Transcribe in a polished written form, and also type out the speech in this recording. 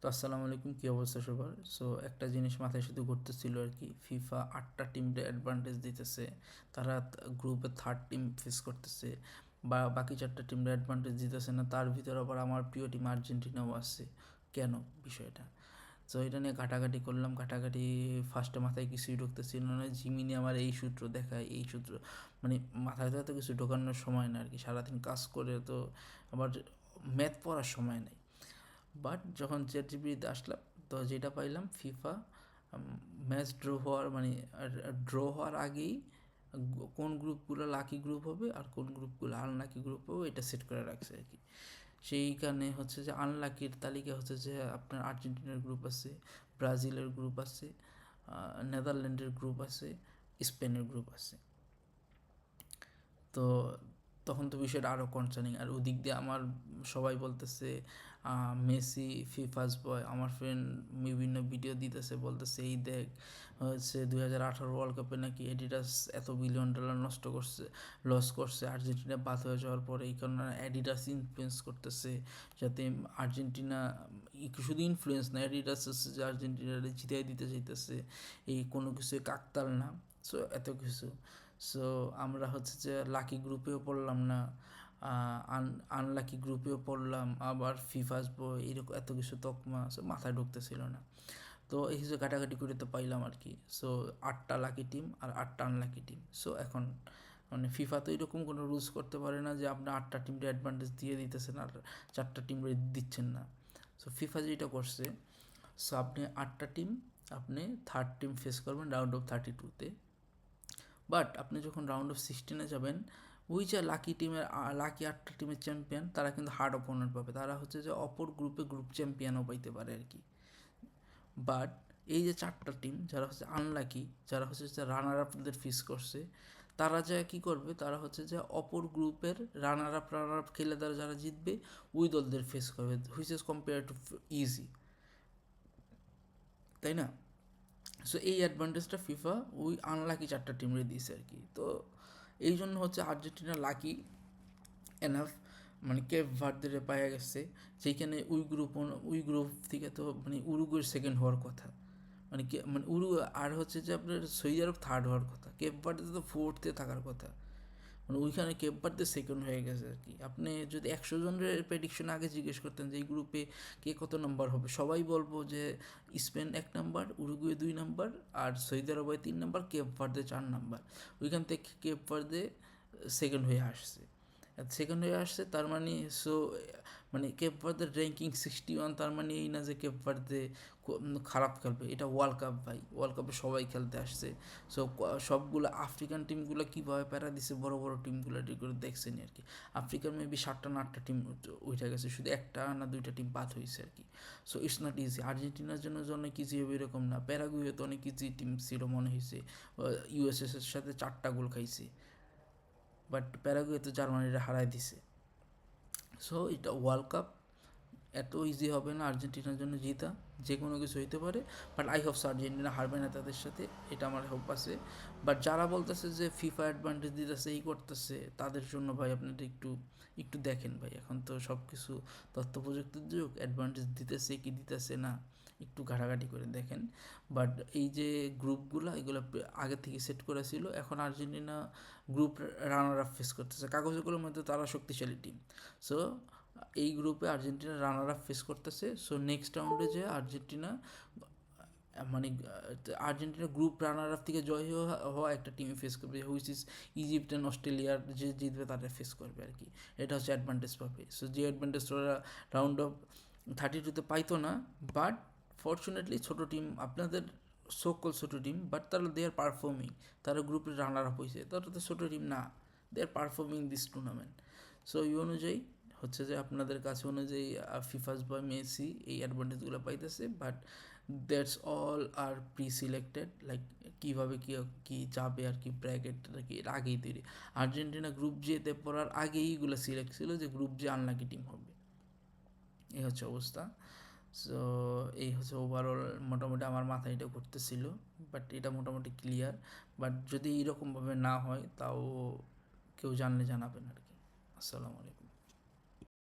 তো আসসালামু আলাইকুম, কী অবস্থা সবার? সো একটা জিনিস মাথায় শুধু ঘুরতেছিল আর কি, ফিফা 8টা টিমকে অ্যাডভান্টেজ দিতেছে, তারা গ্রুপে থার্ড টিম ফেস করতেছে, বা বাকি 4টা টিমকে অ্যাডভান্টেজ দিতেছে না। তার ভিতরে আবার আমার প্রিয় টিম আর্জেন্টিনাও আছে। কেন বিষয়টা? তো এটা নিয়ে ঘাটাঘাটি করলাম, ঘাটাঘাটি ফার্স্টে মাথায় কিছুই ঢুকতেছিল না। জিমিনি আমার এই সূত্র দেখায়, এই সূত্র, মানে মাথায় তো এত কিছু ঢোকানোর সময় না আর কি, সারাদিন কাজ করে তো আবার ম্যাথ পড়ার সময় নেই। বাট যখন চ্যাটজিপিটিতে আসলাম, তো যেটা পাইলাম ফিফা ম্যাচ ড্র হওয়ার আগেই কোন গ্রুপগুলো লাকি গ্রুপ হবে আর কোন গ্রুপগুলো আনলাকি গ্রুপ হবে এটা সেট করে রাখছে আর কি। সেইখানে হচ্ছে যে আনলাকির তালিকা হচ্ছে যে আপনার আর্জেন্টিনার গ্রুপ আছে, ব্রাজিলের গ্রুপ আছে, নেদারল্যান্ডের গ্রুপ আছে, স্পেনের গ্রুপ আছে। তো তখন তো বিষয়টা আরও কনসার্নিং। আর ওদিক দিয়ে আমার সবাই বলতেছে মেসি ফিফাস বয়। আমার ফ্রেন্ড বিভিন্ন ভিডিও দিতেছে, বলতেছে এই দেখ হচ্ছে 2018 ওয়ার্ল্ড কাপে নাকি এডিডাস এত বিলিয়ন ডলার নষ্ট করছে, লস করছে আর্জেন্টিনা বাদ হয়ে যাওয়ার পরে। এই কারণে অ্যাডিডাস ইনফ্লুয়েন্স করতেছে যাতে আর্জেন্টিনা, শুধু ইনফ্লুয়েন্স না, অ্যাডিডাস হচ্ছে যে আর্জেন্টিনারে জিতাই দিতে চাইতেছে, এই কোনো কিছু কাকতাল না। সো এত কিছু। সো আমরা হচ্ছে যে লাকি গ্রুপেও পড়লাম না, আনলাকি গ্রুপেও পড়লাম, আবার ফিফাস বয়, এরকম এত কিছু তকমা মাথায় ঢুকতেছিল না। তো এই হিসেবে ঘাটাঘাটি করে তো পাইলাম আর কি। সো 8টা লাকি টিম আর 8টা আনলাকি টিম। সো এখন মানে ফিফা তো এরকম কোনো রুলস করতে পারে না যে আপনি 8টা টিমটা অ্যাডভান্টেজ দিয়ে দিতেছেন আর 4টা টিম দিচ্ছেন না। সো ফিফা যেটা করছে, সো আপনি 8টা টিম, আপনি থার্ড টিম ফেস করবেন রাউন্ড অফ 32-তে। বাট আপনি যখন রাউন্ড অফ 16-এ যাবেন, ওই যে লাকি টিমের, লাকি 8টা টিমের চ্যাম্পিয়ন, তারা কিন্তু হার্ড অপোনেন্ট পাবে। তারা হচ্ছে যে অপর গ্রুপে গ্রুপ চ্যাম্পিয়নও পাইতে পারে আর কি। বাট এই যে 4টা টিম যারা হচ্ছে আনলাকি, যারা হচ্ছে যে রানার আপদের ফেস করছে, তারা যা কী করবে, তারা হচ্ছে যে অপর গ্রুপের রানার আপ খেলে তারা যারা জিতবে ওই দলদের ফেস করবে, which is compare to easy, তাই না? সো এই অ্যাডভান্টেজটা ফিফা ওই আনলাকি 4টা টিমরে দিয়েছে আর কি। তো এই জন্য হচ্ছে আর্জেন্টিনা লাকি এনাফ, মানে কেপ ভার্দেরে পাওয়া গেছে, সেইখানে ওই গ্রুপ থেকে তো মানে উরুগুয়ের সেকেন্ড হওয়ার কথা, মানে মানে আর হচ্ছে যে আপনার সৌদি আরব থার্ড হওয়ার কথা, কেপ ভার্দে তো ফোর্থে থাকার কথা। মানে ওইখানে কেপ ভার্দে সেকেন্ড হয়ে গেছে আর কি। আপনি যদি 100 জনের প্রেডিকশন আগে জিজ্ঞেস করতেন যে এই গ্রুপে কে কত নম্বর হবে, সবাই বলবো যে স্পেন 1 নাম্বার, উরুগুয়ে 2 নাম্বার, আর সৌদি আরবে 3 নাম্বার, কেপ ভার্দে 4 নাম্বার। ওইখান থেকে কেপ ভার্দে সেকেন্ড হয়ে আসছে, সেকেন্ড হয়ে আসছে। তার মানে সো মানে কেপ ভার্দের র্যাঙ্কিং 61, তার মানে এই না যে কেপ ভার্দে খারাপ খেলবে। এটা ওয়ার্ল্ড কাপ ভাই, ওয়ার্ল্ড কাপে সবাই খেলতে আসছে। সো সবগুলো আফ্রিকান টিমগুলো কীভাবে প্যারা দিছে বড় বড় টিমগুলো করে দেখছেনি আর কি। আফ্রিকার মেবি 7টা না 8টা টিম উঠে গেছে, শুধু 1টা না 2টা টিম বাদ হয়েছে আর কি। So it's not easy. আর্জেন্টিনার জন্য অনেক ইজি হবে এরকম না, প্যারাগুয়ে তো অনেক ইজি টিম ছিল মনে হয়েছে, ইউএসএস এর সাথে 4টা গোল খাইছে, বাট প্যারাগুয়ে তো জার্মানিরা হারাই দিছে। সো এটা ওয়ার্ল্ড কাপ, এত ইজি হবে না আর্জেন্টিনার জন্য জিতা, যে কোনো কিছু হইতে পারে। বাট আই হোপস আর্জেন্টিনা হারবে না তাদের সাথে, এটা আমার হোপ আছে। বাট যারা বলতেছে যে ফিফা অ্যাডভান্টেজ দিতেছে, এই করতেছে, তাদের জন্য ভাই আপনারা একটু একটু দেখেন ভাই, এখন তো সব কিছু তথ্য প্রযুক্তির যুগ, অ্যাডভান্টেজ দিতেছে কি দিতেছে না একটু ঘাটাঘাটি করে দেখেন। বাট এই যে গ্রুপগুলো, এগুলো আগে থেকে সেট করা ছিল, এখন Argentina group runner up face করতেছে, কাগজগুলোর মধ্যে তারা শক্তিশালী টিম। সো এই গ্রুপে আর্জেন্টিনা রানার আপ ফেস করতেছে। সো নেক্সট রাউন্ডে যে আর্জেন্টিনা, মানে আর্জেন্টিনা গ্রুপ রানার আপ থেকে জয় হওয়া একটা টিম ফেস করবে, হুইচ ইজ ইজিপ্ট অ্যান্ড অস্ট্রেলিয়ার, যে জিতবে তারা ফেস করবে আর কি। এটা হচ্ছে অ্যাডভান্টেজ পাবে। সো যে অ্যাডভান্টেজ ওরা রাউন্ড অফ 32-তে পাইতো না। বাট ফর্চুনেটলি ছোটো টিম আপনাদের, সকল ছোটো টিম, বাট তারা দে আর পারফর্মিং, তারা গ্রুপের রানার আপ হয়েছে, তারা তো ছোটো টিম না, দে আর পারফর্মিং দিস টুর্নামেন্ট। সো এই অনুযায়ী হচ্ছে যে আপনাদের কাছে অনুযায়ী ফিফাস বয় মেসি এই অ্যাডভান্টেজগুলো পাইতেছে। But that's all are pre selected, like কীভাবে কী কী যাবে আর কি, ব্র্যাকেটটা কি এর আগেই তৈরি। আর্জেন্টিনা গ্রুপ জেতে পড়ার আগেই এগুলো সিলেক্ট ছিল যে গ্রুপ জে আনলাকি টিম হবে, এই হচ্ছে অবস্থা। সো এই হচ্ছে ওভারঅল, মোটামুটি আমার মাথায় এটা ঘুরতেছিল, বাট এটা মোটামুটি ক্লিয়ার। বাট যদি এরকমভাবে না হয় তাও কেউ জানলে জানাবেন আর কি। আসসালামু আলাইকুম।